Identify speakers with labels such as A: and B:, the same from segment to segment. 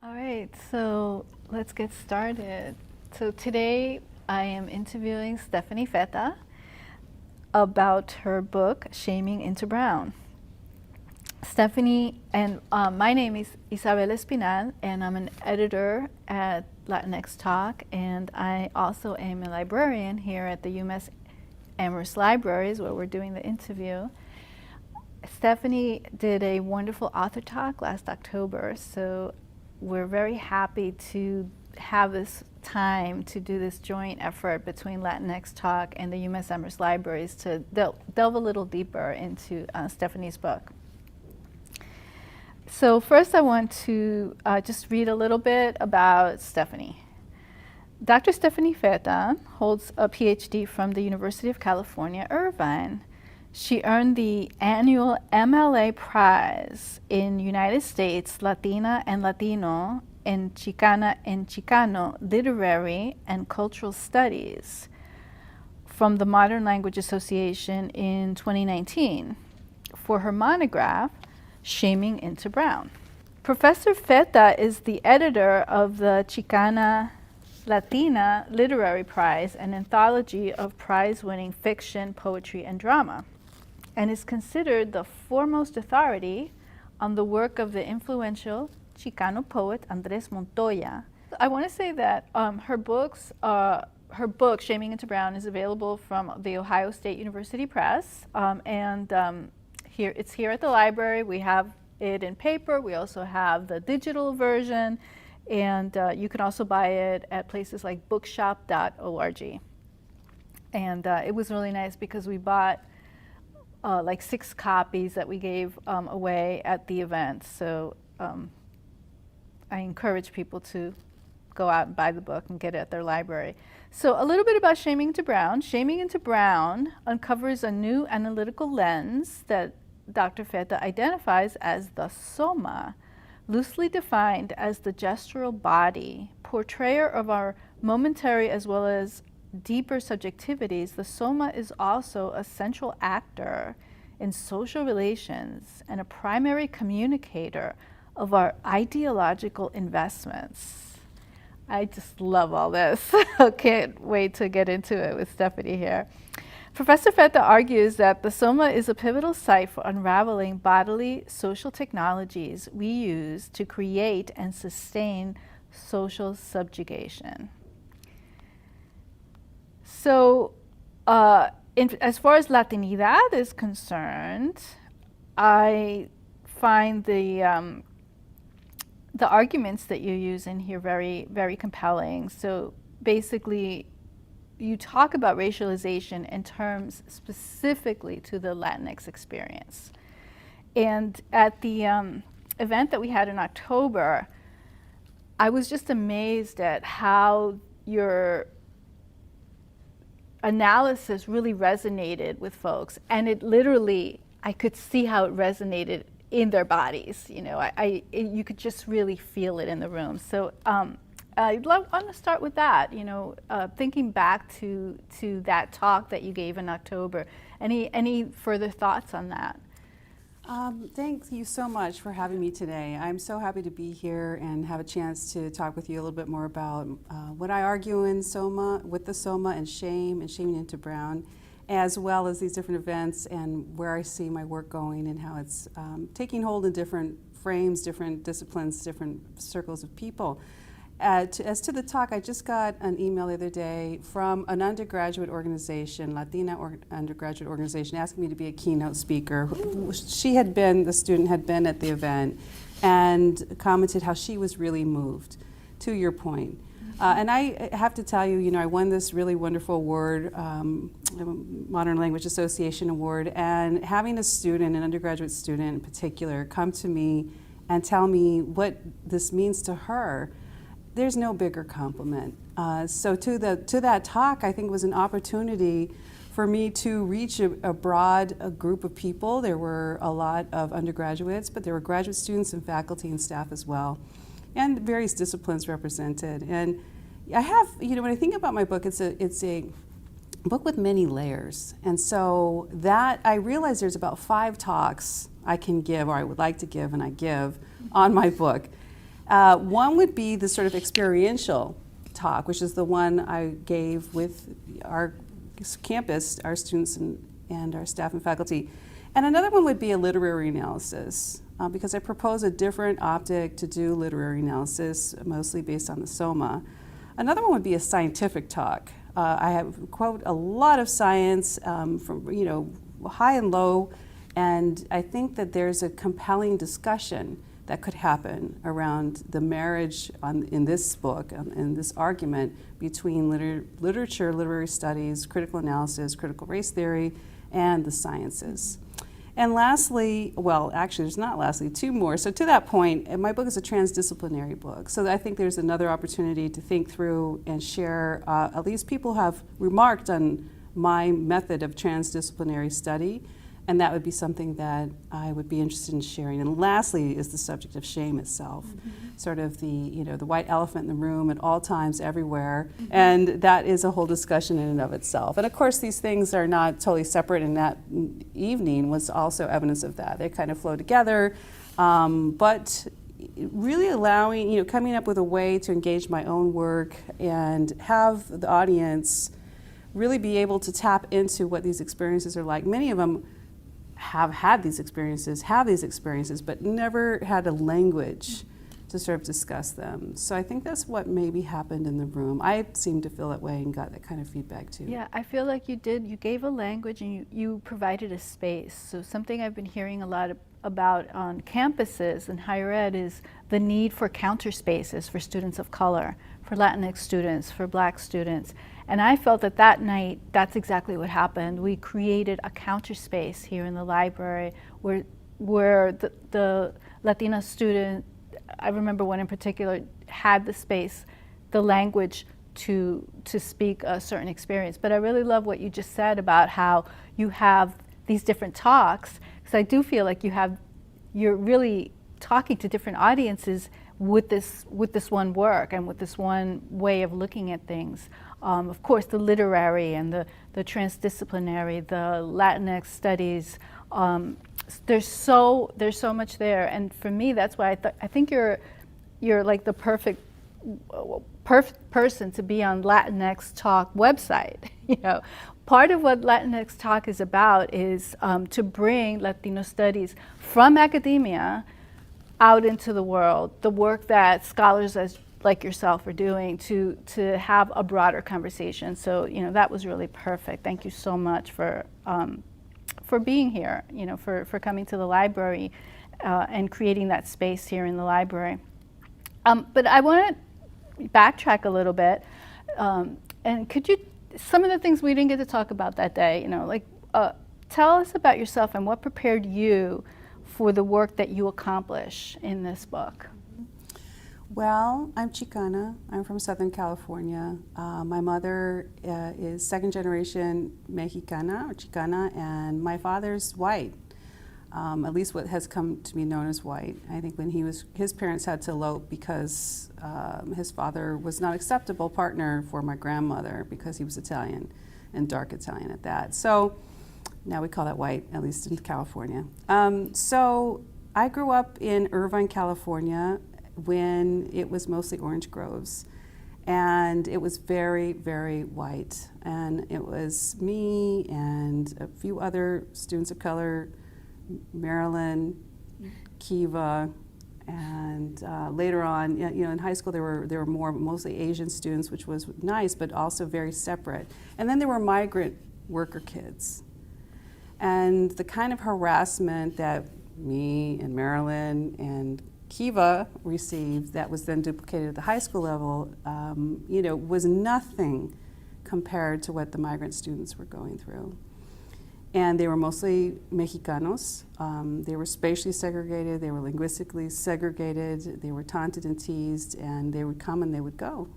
A: All right, so let's get started. So today I am interviewing Stephanie Fetta about her book, Shaming into Brown. Stephanie, and my name is Isabel Espinal, and I'm an editor at Latinx Talk, and I also am a librarian here at the UMass Amherst Libraries, where we're doing the interview. Stephanie did a wonderful author talk last October, so we're very happy to have this time to do this joint effort between Latinx Talk and the UMass Amherst Libraries to delve a little deeper into Stephanie's book. So first I want to just read a little bit about Stephanie. Dr. Stephanie Fetta holds a PhD from the University of California, Irvine. She earned the annual MLA Prize in United States Latina and Latino and Chicana and Chicano Literary and Cultural Studies from the Modern Language Association in 2019 for her monograph, Shaming into Brown. Professor Fetta is the editor of the Chicana Latina Literary Prize, an anthology of prize-winning fiction, poetry, and drama, and is considered the foremost authority on the work of the influential Chicano poet Andrés Montoya. I want to say that her book, Shaming into Brown, is available from the Ohio State University Press, it's here at the library. We have it in paper. We also have the digital version, and you can also buy it at places like bookshop.org. And it was really nice because we bought like 6 copies that we gave away at the event. So I encourage people to go out and buy the book and get it at their library. So a little bit about Shaming into Brown. Shaming into Brown uncovers a new analytical lens that Dr. Fetta identifies as the soma, loosely defined as the gestural body, portrayer of our momentary as well as deeper subjectivities. The soma is also a central actor in social relations and a primary communicator of our ideological investments. I just love all this. Can't wait to get into it with Stephanie here. Professor Fetta argues that the soma is a pivotal site for unraveling bodily social technologies we use to create and sustain social subjugation. So as far as Latinidad is concerned, I find the arguments that you use in here very, very compelling. So basically, you talk about racialization in terms specifically to the Latinx experience. And at the event that we had in October, I was just amazed at how your analysis really resonated with folks. And it literally, I could see how it resonated in their bodies. You know, you could just really feel it in the room. So I'd want to start with that, you know, thinking back to that talk that you gave in October. Any further thoughts on that?
B: Thank you so much for having me today. I'm so happy to be here and have a chance to talk with you a little bit more about what I argue in Soma, with the Soma and Shaming into Brown, as well as these different events and where I see my work going and how it's taking hold in different frames, different disciplines, different circles of people. As to the talk, I just got an email the other day from an undergraduate organization, Latina undergraduate organization, asking me to be a keynote speaker. The student had been at the event and commented how she was really moved, to your point. And I have to tell you, you know, I won this really wonderful award, Modern Language Association Award, and having a student, an undergraduate student in particular, come to me and tell me what this means to her, there's no bigger compliment. So to that talk, I think was an opportunity for me to reach a broad group of people. There were a lot of undergraduates, but there were graduate students and faculty and staff as well, and various disciplines represented. And I have, you know, when I think about my book, it's a book with many layers. And so that, I realize there's about 5 talks I can give, or I would like to give, and I give, on my book. One would be the sort of experiential talk, which is the one I gave with our campus, our students and our staff and faculty. And another one would be a literary analysis, because I propose a different optic to do literary analysis, mostly based on the Soma. Another one would be a scientific talk. I have quote a lot of science from high and low, and I think that there's a compelling discussion that could happen around the marriage in this book, in this argument between literature, literary studies, critical analysis, critical race theory, and the sciences. And lastly, well, actually, there's not lastly, two more. So to that point, my book is a transdisciplinary book. So I think there's another opportunity to think through and share, at least people have remarked on my method of transdisciplinary study, and that would be something that I would be interested in sharing. And lastly is the subject of shame itself, sort of the white elephant in the room at all times, everywhere, and that is a whole discussion in and of itself. And of course, these things are not totally separate, and that evening was also evidence of that. They kind of flow together, but really allowing, coming up with a way to engage my own work and have the audience really be able to tap into what these experiences are like. Many of them have had these experiences, but never had a language to sort of discuss them. So I think that's what maybe happened in the room. I seemed to feel that way and got that kind of feedback too.
A: Yeah, I feel like you did. You gave a language and you provided a space. So something I've been hearing a lot about on campuses in higher ed is the need for counter spaces for students of color, for Latinx students, for Black students. And I felt that night, that's exactly what happened. We created a counter space here in the library where the Latina student, I remember one in particular, had the space, the language to speak a certain experience. But I really love what you just said about how you have these different talks, because I do feel like you're really talking to different audiences with this one work and with this one way of looking at things. Of course, the literary and the transdisciplinary, the Latinx studies. There's so much there, and for me, that's why I think you're like the perfect person to be on Latinx Talk website. Part of what Latinx Talk is about is to bring Latino studies from academia out into the world, the work that scholars like yourself are doing to have a broader conversation. So that was really perfect. Thank you so much for being here, for coming to the library and creating that space here in the library. But I want to backtrack a little bit, and could you, some of the things we didn't get to talk about that day, tell us about yourself and what prepared you for the work that you accomplish in this book.
B: Well, I'm Chicana. I'm from Southern California. My mother is second generation Mexicana or Chicana, and my father's white, at least what has come to be known as white. I think when his parents had to elope because his father was not acceptable partner for my grandmother because he was Italian, and dark Italian at that. So now we call that white, at least in California. So I grew up in Irvine, California, when it was mostly orange groves, and it was very, very white. And it was me and a few other students of color, Marilyn, Kiva, and later on, in high school there were mostly Asian students, which was nice, but also very separate. And then there were migrant worker kids. And the kind of harassment that me and Marilyn and Kiva received that was then duplicated at the high school level, was nothing compared to what the migrant students were going through. And they were mostly Mexicanos. They were spatially segregated, they were linguistically segregated, they were taunted and teased, and they would come and they would go.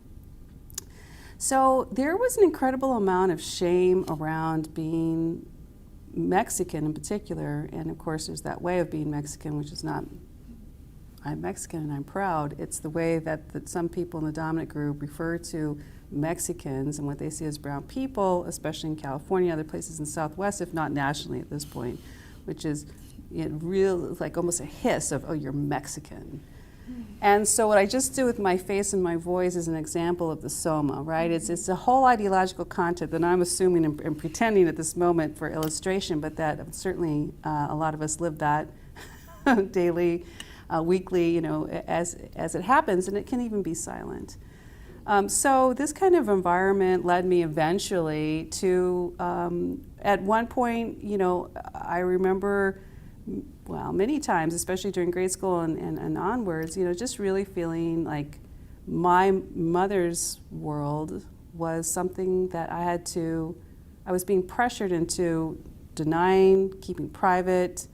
B: So there was an incredible amount of shame around being Mexican in particular, and of course there's that way of being Mexican, which is not, I'm Mexican and I'm proud. It's the way that some people in the dominant group refer to Mexicans and what they see as brown people, especially in California, other places in the Southwest, if not nationally at this point, which is like almost a hiss of, oh, you're Mexican. And so what I just do with my face and my voice is an example of the soma, right? It's a whole ideological content that I'm assuming and pretending at this moment for illustration, but that certainly a lot of us live that daily, weekly, you know, as it happens, and it can even be silent. So this kind of environment led me eventually to, at one point, you know, I remember, well, many times, especially during grade school and onwards, you know, just really feeling like my mother's world was something that I was being pressured into denying, keeping private.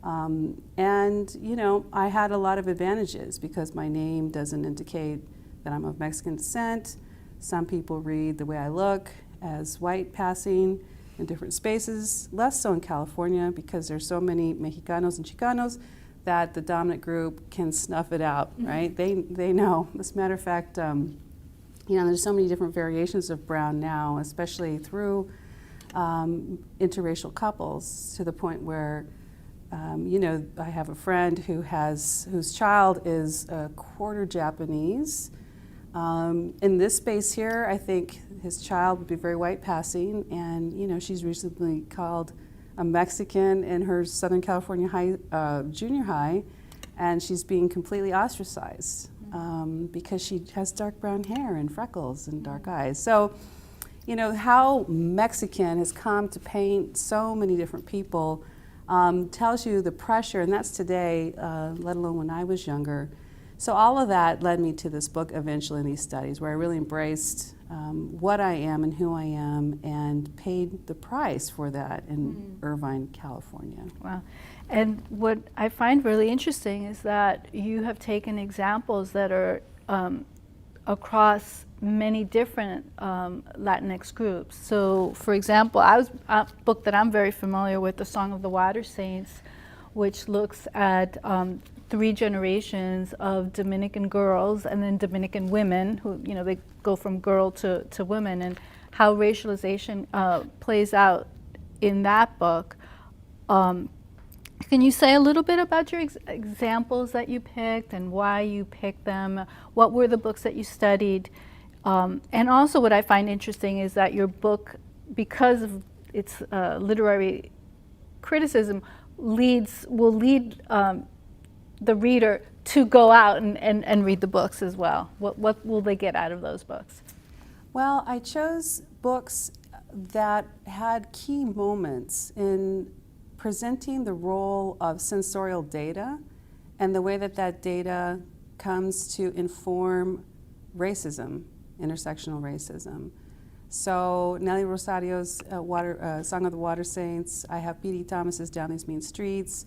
B: And, you know, I had a lot of advantages because my name doesn't indicate that I'm of Mexican descent. Some people read the way I look as white passing in different spaces, less so in California because there's so many Mexicanos and Chicanos that the dominant group can snuff it out, right? They know. As a matter of fact, you know, there's so many different variations of brown now, especially through interracial couples, to the point where you know, I have a friend whose child is a quarter Japanese. In this space here, I think his child would be very white passing, and you know, she's recently called a Mexican in her Southern California junior high, and she's being completely ostracized because she has dark brown hair and freckles and dark eyes. So, you know, how Mexican has come to paint so many different people tells you the pressure, and that's today, let alone when I was younger. So all of that led me to this book eventually in these studies, where I really embraced what I am and who I am and paid the price for that in Irvine, California.
A: Wow. And what I find really interesting is that you have taken examples that are across many different Latinx groups. So, for example, a book that I'm very familiar with, The Song of the Water Saints, which looks at 3 generations of Dominican girls and then Dominican women who, you know, they go from girl to women, and how racialization plays out in that book. Can you say a little bit about your examples that you picked and why you picked them? What were the books that you studied? And also what I find interesting is that your book, because of its literary criticism, will lead the reader to go out and read the books as well. What will they get out of those books?
B: Well, I chose books that had key moments in presenting the role of sensorial data and the way that that data comes to inform racism, intersectional racism. So Nelly Rosario's Song of the Water Saints, I have Piri Thomas's Down These Mean Streets.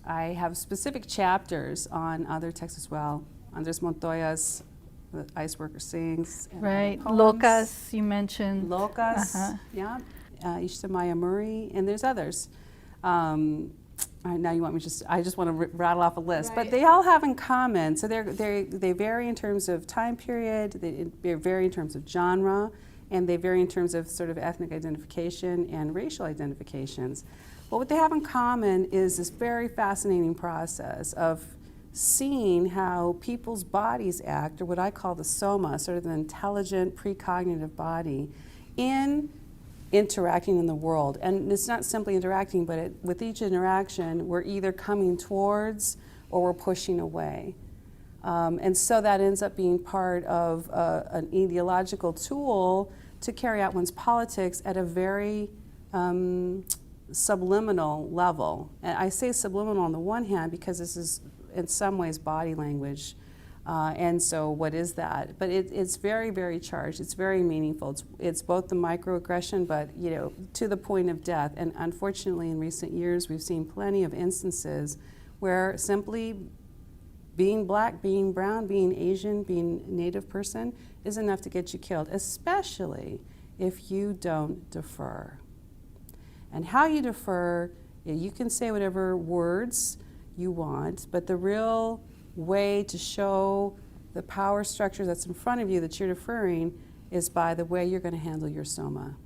B: I have specific chapters on other texts as well. Andrés Montoya's The Ice Worker Sings.
A: Right, Locas, you mentioned.
B: Locas, yeah. Ishtamaya Murray, and there's others. Now you want me I just want to rattle off a list, right. But they all have in common. So they vary in terms of time period, they vary in terms of genre, and they vary in terms of sort of ethnic identification and racial identifications. But what they have in common is this very fascinating process of seeing how people's bodies act, or what I call the soma, sort of the intelligent precognitive body, in interacting in the world. And it's not simply interacting, but with each interaction, we're either coming towards or we're pushing away. And so that ends up being part of an ideological tool to carry out one's politics at a very subliminal level. And I say subliminal on the one hand because this is in some ways body language. And so what is that? But it's very, very charged. It's very meaningful. It's both the microaggression, but you know, to the point of death. And unfortunately, in recent years, we've seen plenty of instances where simply being black, being brown, being Asian, being Native person is enough to get you killed, especially if you don't defer. And how you defer, you can say whatever words you want, but the real way to show the power structure that's in front of you that you're deferring is by the way you're going to handle your soma.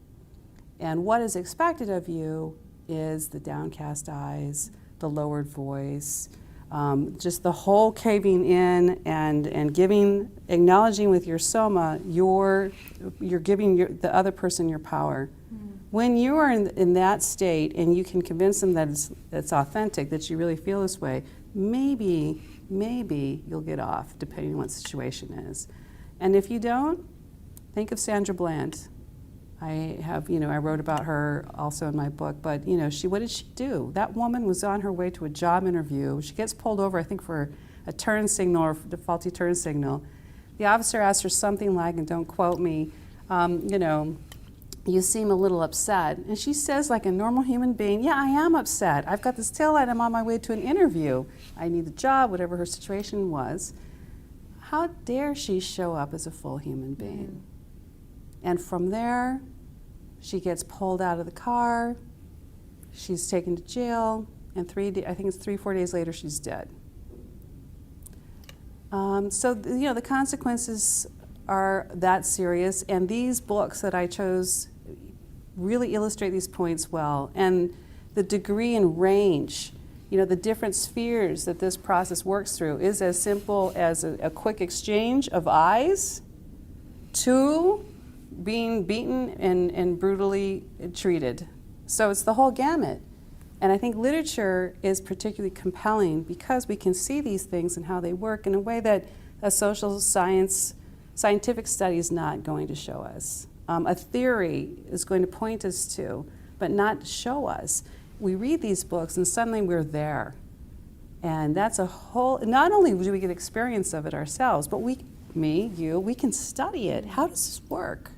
B: And what is expected of you is the downcast eyes, the lowered voice, just the whole caving in and acknowledging with your soma, you're giving the other person your power. When you are in that state and you can convince them that it's authentic, that you really feel this way, maybe you'll get off, depending on what the situation is. And if you don't, think of Sandra Bland. I wrote about her also in my book, but what did she do? That woman was on her way to a job interview. She gets pulled over, I think, for a turn signal or the faulty turn signal. The officer asks her something like, and don't quote me, you seem a little upset. And she says, like a normal human being, yeah, I am upset. I've got this taillight, I'm on my way to an interview. I need the job, whatever her situation was. How dare she show up as a full human being? And from there, she gets pulled out of the car, she's taken to jail, and 3-4 days later, she's dead. So the consequences are that serious, and these books that I chose really illustrate these points well, and the degree and range, the different spheres that this process works through is as simple as a quick exchange of eyes to being beaten and brutally treated. So it's the whole gamut. And I think literature is particularly compelling because we can see these things and how they work in a way that a scientific study is not going to show us. A theory is going to point us to, but not show us. We read these books and suddenly we're there. And that's not only do we get experience of it ourselves, but we can study it. How does this work?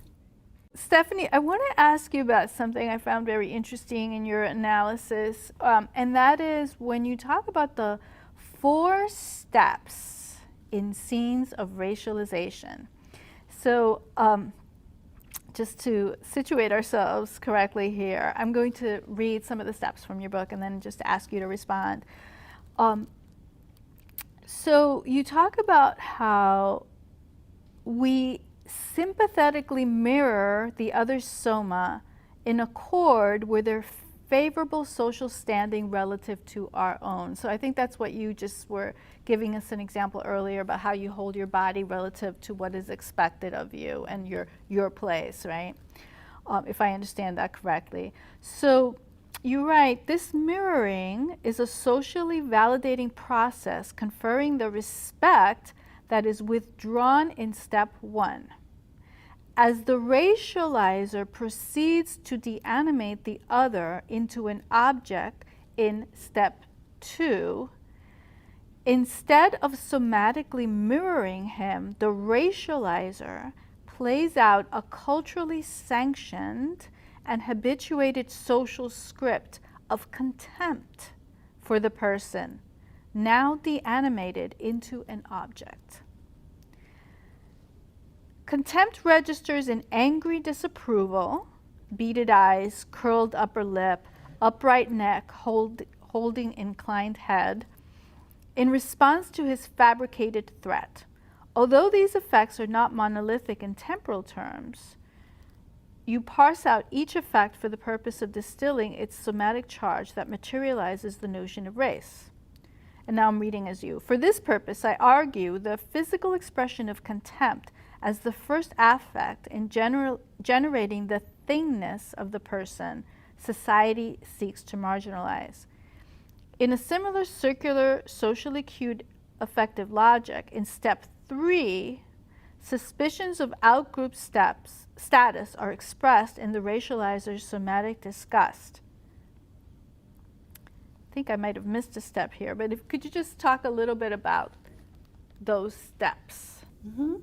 A: Stephanie, I want to ask you about something I found very interesting in your analysis, and that is when you talk about the 4 steps in scenes of racialization. So just to situate ourselves correctly here, I'm going to read some of the steps from your book and then just ask you to respond. So you talk about how we sympathetically mirror the other soma in accord with their favorable social standing relative to our own. So I think that's what you just were giving us an example earlier about how you hold your body relative to what is expected of you and your place, right? If I understand that correctly. So you're right, this mirroring is a socially validating process conferring the respect that is withdrawn in step 1. As the racializer proceeds to deanimate the other into an object in step 2, instead of somatically mirroring him, the racializer plays out a culturally sanctioned and habituated social script of contempt for the person, now deanimated into an object. Contempt registers in angry disapproval, beaded eyes, curled upper lip, upright neck, holding inclined head, in response to his fabricated threat. Although these effects are not monolithic in temporal terms, you parse out each effect for the purpose of distilling its somatic charge that materializes the notion of race. And now I'm reading as you. For this purpose, I argue the physical expression of contempt as the first affect in generating the thingness of the person society seeks to marginalize. In a similar circular, socially cued affective logic, in step 3, suspicions of outgroup status are expressed in the racializer's somatic disgust. I think I might have missed a step here, but could you just talk a little bit about those steps?
B: Mm-hmm.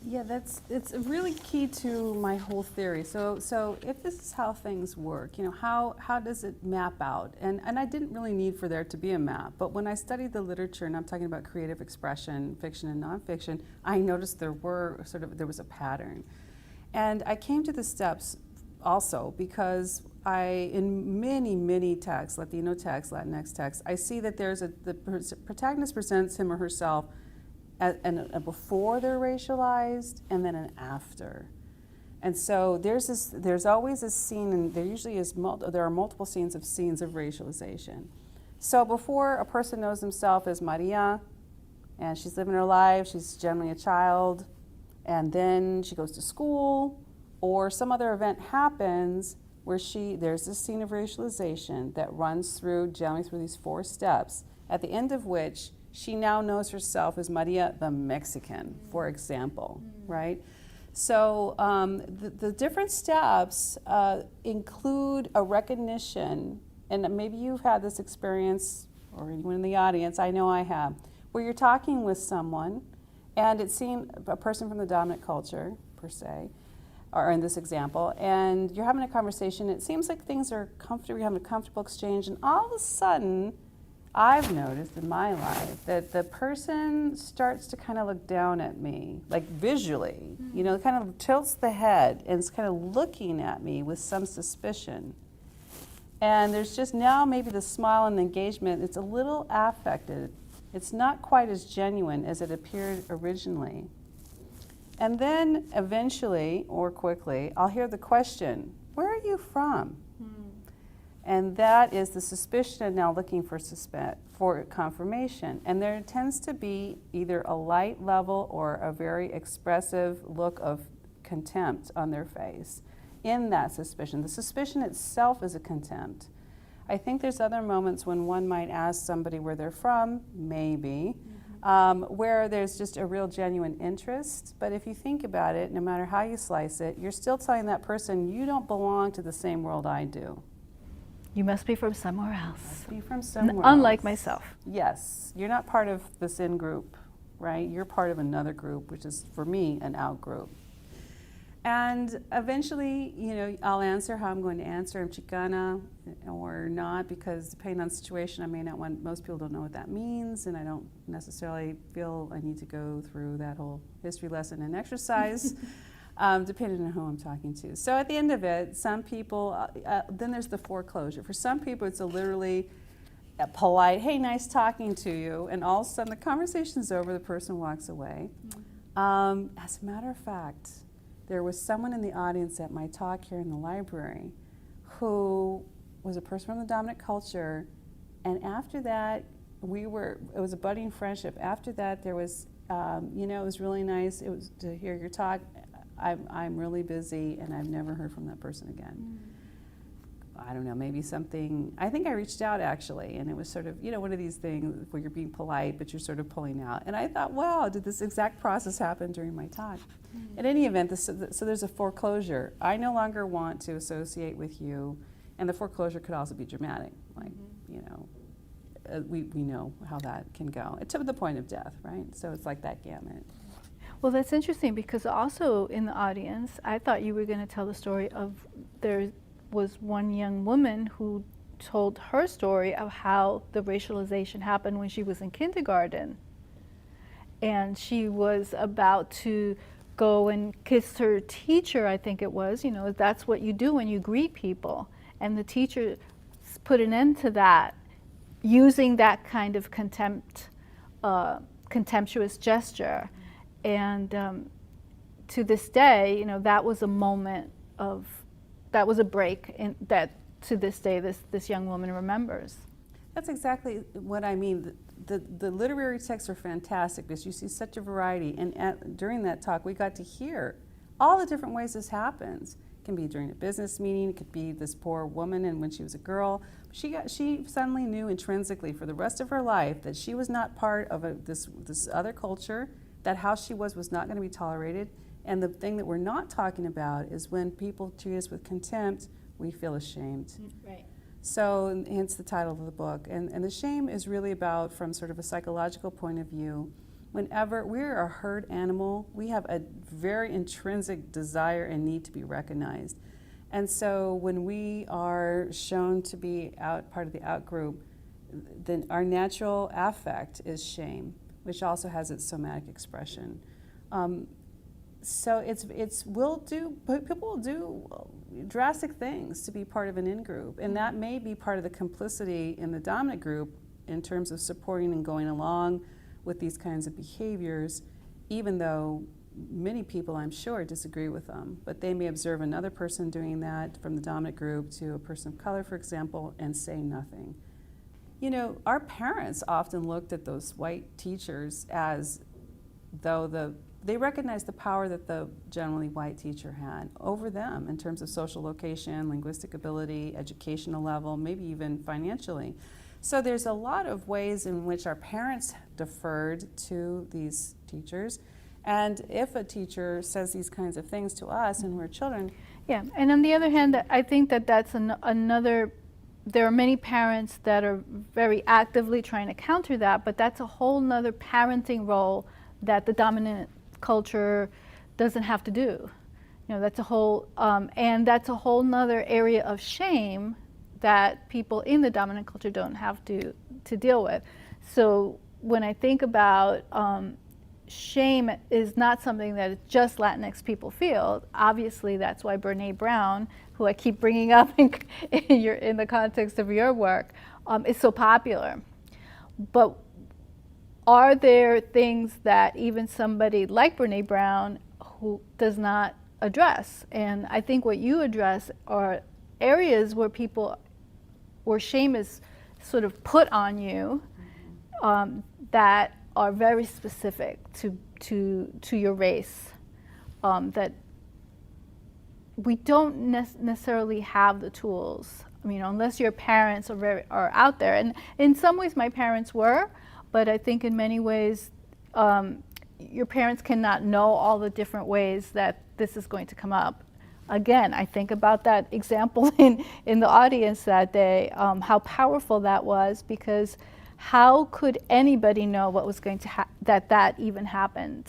B: Yeah, it's really key to my whole theory. So if this is how things work, how does it map out? And I didn't really need for there to be a map, but when I studied the literature, and I'm talking about creative expression, fiction and nonfiction, I noticed there was a pattern. And I came to the steps also because in many texts, Latino texts, Latinx texts, I see that the protagonist presents him or herself a before they're racialized and then an after. And so there's always a scene, and there usually is there are multiple scenes of racialization. So before a person knows himself as Maria, and she's living her life, she's generally a child, and then she goes to school, or some other event happens where there's this scene of racialization that runs generally through these 4 steps, at the end of which she now knows herself as Maria the Mexican, for example, right? So the different steps include a recognition, and maybe you've had this experience, or anyone in the audience, I know I have, where you're talking with someone, and it seems a person from the dominant culture, per se, or in this example, and you're having a conversation, it seems like things are comfortable, you're having a comfortable exchange, and all of a sudden, I've noticed in my life that the person starts to kind of look down at me, like visually, you know, kind of tilts the head and is kind of looking at me with some suspicion. And there's just now maybe the smile and the engagement, it's a little affected. It's not quite as genuine as it appeared originally. And then eventually, or quickly, I'll hear the question, where are you from? And that is the suspicion of now looking for confirmation. And there tends to be either a light level or a very expressive look of contempt on their face in that suspicion. The suspicion itself is a contempt. I think there's other moments when one might ask somebody where they're from, maybe, where there's just a real genuine interest. But if you think about it, no matter how you slice it, you're still telling that person, you don't belong to the same world I do.
A: You must be from somewhere else.
B: Must be from somewhere
A: Unlike
B: else.
A: myself.
B: Yes, you're not part of this in group, right? You're part of another group, which is, for me, an out group. And eventually, you know, I'll answer how I'm going to answer. I'm Chicana or not, because depending on the situation, I may not want, most people don't know what that means, and I don't necessarily feel I need to go through that whole history lesson and exercise, depending on who I'm talking to. So at the end of it, some people, then there's the foreclosure. For some people, it's literally a polite, hey, nice talking to you, and all of a sudden the conversation's over, the person walks away. As a matter of fact, there was someone in the audience at my talk here in the library who was a person from the dominant culture, and after that, it was a budding friendship. After that, there was, you know, it was really nice. It was to hear your talk. I'm really busy, and I've never heard from that person again. I don't know, maybe something, I think I reached out actually, and it was sort of, you know, one of these things where you're being polite, but you're sort of pulling out. And I thought, wow, did this exact process happen during my talk? In any event, so there's a foreclosure. I no longer want to associate with you, and the foreclosure could also be dramatic, like, you know, we know how that can go. To the point of death, right? So it's like that gamut.
A: Well, that's interesting, because also in the audience, I thought you were going to tell the story of there was one young woman who told her story of how the racialization happened when she was in kindergarten. And she was about to go and kiss her teacher, I think it was, you know, that's what you do when you greet people. And the teacher put an end to that using that kind of contemptuous gesture. And to this day, you know, that was a moment of, that was a break in, that to this day this young woman remembers.
B: That's exactly what I mean. The literary texts are fantastic because you see such a variety, and during that talk we got to hear all the different ways this happens. It can be during a business meeting, it could be this poor woman, and when she was a girl, she suddenly knew intrinsically for the rest of her life that she was not part of this other culture, that how she was not going to be tolerated. And the thing that we're not talking about is when people treat us with contempt, we feel ashamed.
A: Right.
B: So hence the title of the book. And the shame is really about, from sort of a psychological point of view, whenever we're a herd animal, we have a very intrinsic desire and need to be recognized. And so when we are shown to be part of the out group, then our natural affect is shame, which also has its somatic expression. So people will do drastic things to be part of an in-group, and that may be part of the complicity in the dominant group in terms of supporting and going along with these kinds of behaviors, even though many people, I'm sure, disagree with them. But they may observe another person doing that from the dominant group to a person of color, for example, and say nothing. you know, our parents often looked at those white teachers as though they recognized the power that the generally white teacher had over them in terms of social location, linguistic ability, educational level, maybe even financially. So there's a lot of ways in which our parents deferred to these teachers. And if a teacher says these kinds of things to us and we're children.
A: Yeah, and on the other hand, I think that that's another, there are many parents that are very actively trying to counter that, but that's a whole nother parenting role that the dominant culture doesn't have to do. You know, that's a whole, and that's a whole nother area of shame that people in the dominant culture don't have to deal with. So when I think about shame is not something that just Latinx people feel. Obviously, that's why Brene Brown, who I keep bringing up in the context of your work, is so popular. But are there things that even somebody like Brene Brown who does not address? And I think what you address are areas where where shame is sort of put on you, that are very specific to your race, that we don't necessarily have the tools. I mean, unless your parents are out there, and in some ways my parents were, but I think in many ways your parents cannot know all the different ways that this is going to come up. Again, I think about that example in the audience that day, how powerful that was, because how could anybody know what was going to that even happened,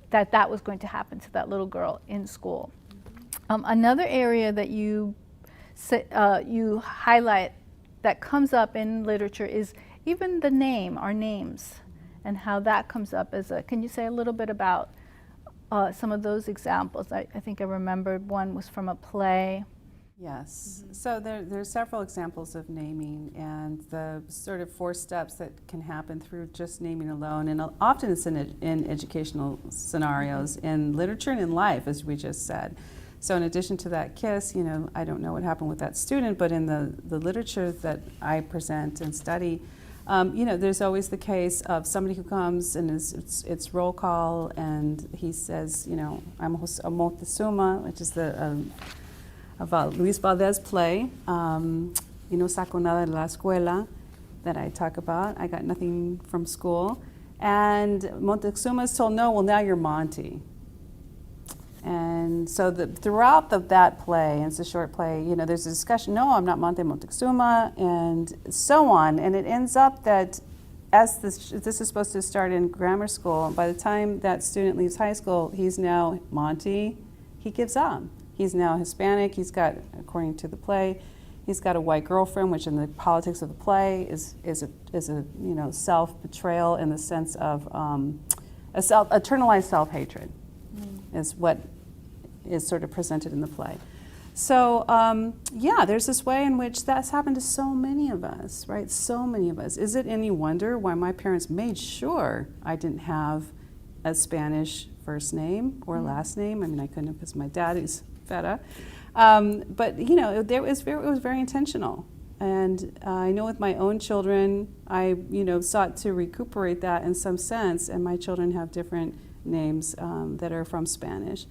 A: that was going to happen to that little girl in school? Another area that you highlight that comes up in literature is even the name, our names, and how that comes up as can you say a little bit about some of those examples? I think I remembered one was from a play.
B: Yes. Mm-hmm. So there's several examples of naming and the sort of 4 steps that can happen through just naming alone. And often it's in educational scenarios, in literature and in life, as we just said. So in addition to that kiss, you know, I don't know what happened with that student, but in the literature that I present and study, you know, there's always the case of somebody who comes and it's roll call, and he says, you know, I'm Moctezuma, which is the Luis Valdez play, y no saco nada de la escuela, that I talk about. I got nothing from school. And Moctezuma is told, no, well, now you're Monty. And so throughout that play, and it's a short play, you know, there's a discussion, no, I'm not Monte Moctezuma, and so on. And it ends up that as this is supposed to start in grammar school, by the time that student leaves high school, he's now Monty. He gives up. He's now Hispanic. He's got, according to the play, he's got a white girlfriend, which in the politics of the play is a you know, self-betrayal in the sense of eternalized self-hatred, is what is sort of presented in the play. So yeah, there's this way in which that's happened to so many of us, right? So many of us. Is it any wonder why my parents made sure I didn't have a Spanish first name or last name? I mean, I couldn't have, because my dad is Fetta. But you know, it was very intentional. And I know with my own children, I sought to recuperate that in some sense, and my children have different names that are from Spanish.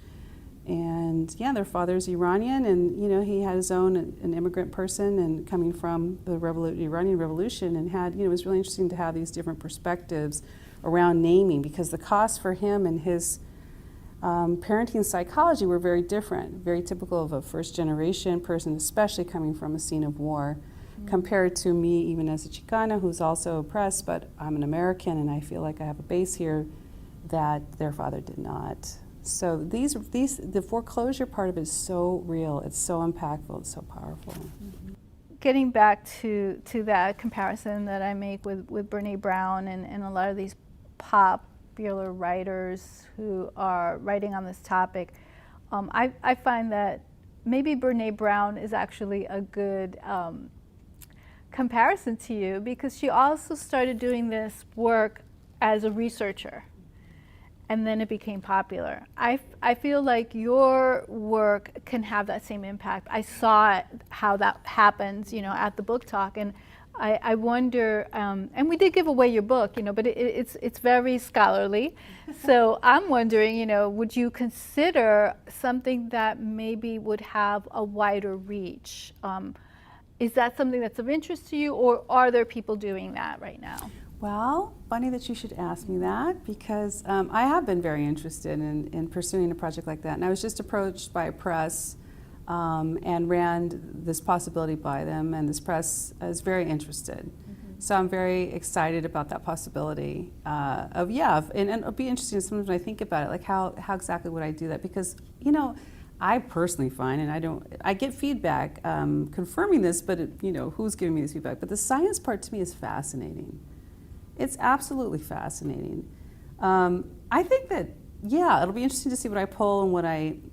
B: And yeah, their father's Iranian, and he had his own, an immigrant person, and coming from the Iranian Revolution, and had, it was really interesting to have these different perspectives around naming, because the costs for him and his parenting psychology were very different, very typical of a first-generation person, especially coming from a scene of war, compared to me, even as a Chicana, who's also oppressed, but I'm an American, and I feel like I have a base here that their father did not. So the foreclosure part of it is so real, it's so impactful, it's so powerful.
A: Getting back to that comparison that I make with Brene Brown and a lot of these popular writers who are writing on this topic, I find that maybe Brene Brown is actually a good comparison to you, because she also started doing this work as a researcher. and then it became popular. I feel like your work can have that same impact. I saw it, how that happens, at the book talk, and I wonder, and we did give away your book, but it's very scholarly. So I'm wondering, would you consider something that maybe would have a wider reach? Is that something that's of interest to you, or are there people doing that right now?
B: Well, funny that you should ask me that, because I have been very interested in pursuing a project like that. And I was just approached by a press and ran this possibility by them, and this press is very interested. So I'm very excited about that possibility and it'll be interesting sometimes when I think about it, like how exactly would I do that? Because, I personally find, and I get feedback confirming this, but who's giving me this feedback? But the science part to me is fascinating. It's absolutely fascinating. I think that, it'll be interesting to see what I pull and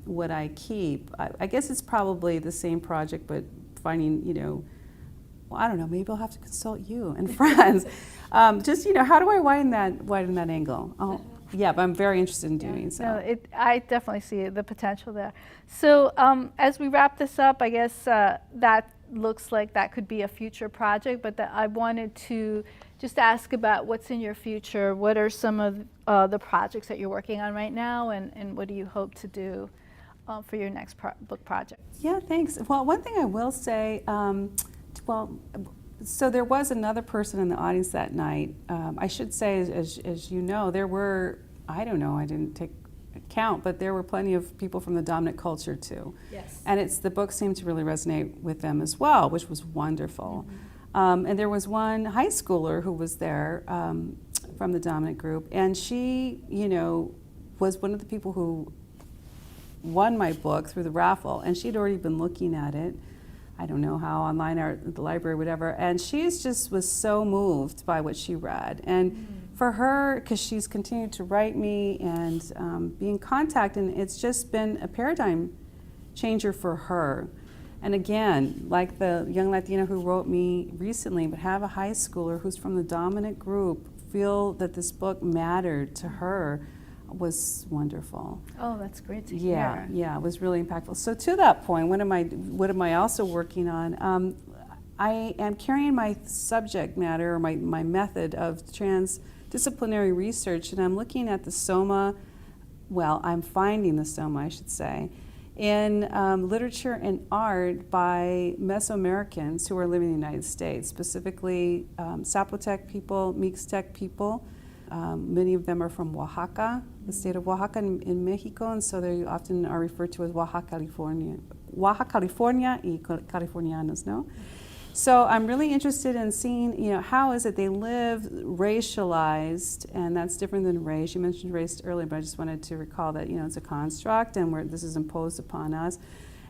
B: what I keep. I guess it's probably the same project, but finding, I don't know, maybe I'll have to consult you and friends. Just, how do I widen that angle? But I'm very interested in doing so.
A: No, I definitely see the potential there. So as we wrap this up, I guess that looks like that could be a future project, but I wanted to just ask about what's in your future. What are some of the projects that you're working on right now, and what do you hope to do for your next book project?
B: Yeah, thanks. Well, one thing I will say, so there was another person in the audience that night. I should say, as you know, there were, I don't know, I didn't take account, but there were plenty of people from the dominant culture too.
A: Yes.
B: And the book seemed to really resonate with them as well, which was wonderful. And there was one high schooler who was there from the dominant group, and she, was one of the people who won my book through the raffle, and she'd already been looking at it. I don't know how, online or at the library, whatever. And she was so moved by what she read. And for her, because she's continued to write me and be in contact, and it's just been a paradigm changer for her. And again, like the young Latina who wrote me recently, but have a high schooler who's from the dominant group feel that this book mattered to her was wonderful.
A: Oh, that's great to hear.
B: Yeah, it was really impactful. So to that point, what am I also working on? I am carrying my subject matter, or my method of transdisciplinary research, and I'm looking at the Soma, I'm finding the Soma, I should say, in literature and art by Mesoamericans who are living in the United States, specifically Zapotec people, Mixtec people. Many of them are from Oaxaca, the state of Oaxaca in Mexico, and so they often are referred to as Oaxaca, California y Californianos, no? So I'm really interested in seeing, how is it they live racialized, and that's different than race. You mentioned race earlier, but I just wanted to recall that, it's a construct, and this is imposed upon us.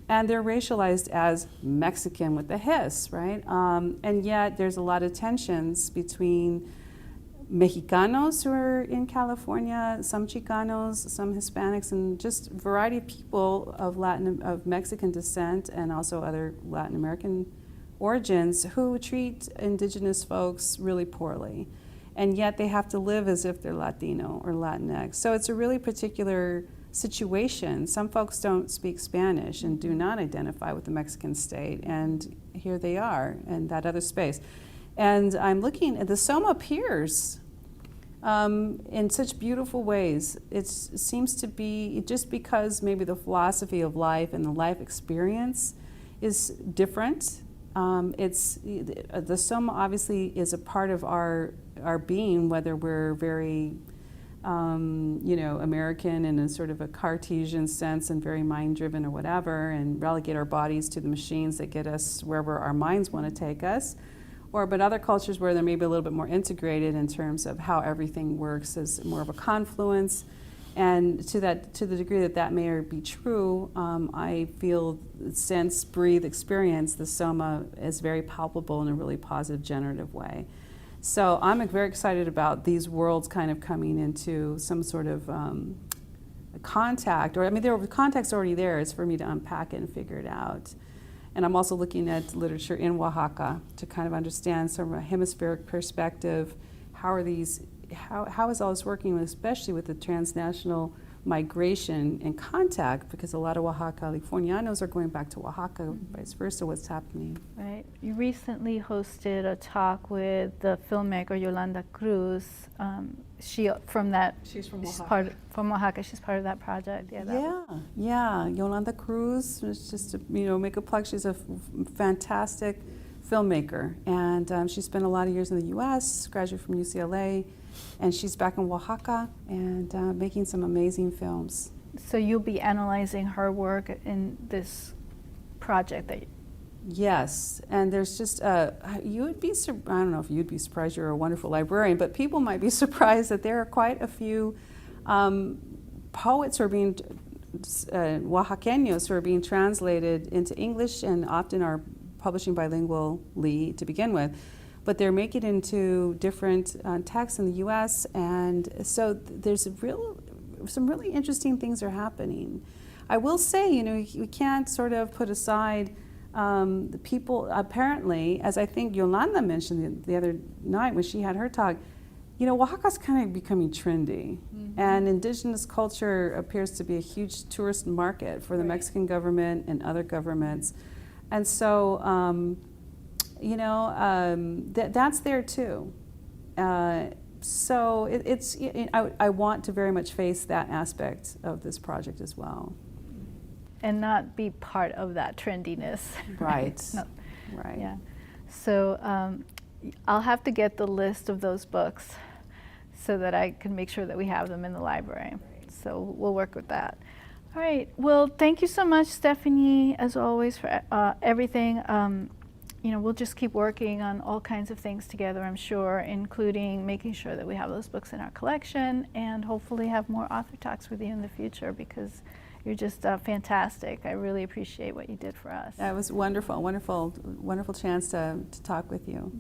B: And they're racialized as Mexican with the hiss, right? And yet there's a lot of tensions between Mexicanos who are in California, some Chicanos, some Hispanics, and just a variety of people of Mexican descent and also other Latin American origins who treat indigenous folks really poorly. And yet they have to live as if they're Latino or Latinx. So it's a really particular situation. Some folks don't speak Spanish and do not identify with the Mexican state, and here they are in that other space. And I'm looking at the Soma appears in such beautiful ways. It seems to be, just because maybe the philosophy of life and the life experience is different. The Soma obviously is a part of our being, whether we're very American in a sort of a Cartesian sense and very mind-driven or whatever, and relegate our bodies to the machines that get us wherever our minds want to take us. But other cultures where they're maybe a little bit more integrated in terms of how everything works as more of a confluence. And to the degree that may be true, I feel, sense, breathe, experience the Soma is very palpable in a really positive, generative way. So I'm very excited about these worlds kind of coming into some sort of contact, the contact's already there. It's for me to unpack it and figure it out. And I'm also looking at literature in Oaxaca to kind of understand from a hemispheric perspective, how are these how is all this working, especially with the transnational migration and contact, because a lot of Oaxaca Californianos are going back to Oaxaca, vice versa, what's happening?
A: Right. You recently hosted a talk with the filmmaker Yolanda Cruz. She's from Oaxaca. From Oaxaca. She's part of that project.
B: Yeah. Yolanda Cruz, just to make a plug, she's a fantastic filmmaker, and she spent a lot of years in the U.S., graduated from UCLA, and she's back in Oaxaca and making some amazing films.
A: So you'll be analyzing her work in this project that.
B: Yes, and there's just you would be I don't know if you'd be surprised, you're a wonderful librarian, but people might be surprised that there are quite a few poets who are being Oaxaqueños who are being translated into English and often are publishing bilingually to begin with, but they're making it into different texts in the U.S. and so there's some really interesting things are happening. I will say, we can't sort of put aside the people. Apparently, as I think Yolanda mentioned the other night when she had her talk, Oaxaca's kind of becoming trendy, and indigenous culture appears to be a huge tourist market for the Mexican government and other governments. And so, that's there too. So I want to very much face that aspect of this project as well.
A: And not be part of that trendiness.
B: Right.
A: No.
B: Right.
A: Yeah. So I'll have to get the list of those books so that I can make sure that we have them in the library. So we'll work with that. All right. Well, thank you so much, Stephanie, as always, for everything. We'll just keep working on all kinds of things together, I'm sure, including making sure that we have those books in our collection and hopefully have more author talks with you in the future because you're just fantastic. I really appreciate what you did for us.
B: That was wonderful, wonderful chance to talk with you.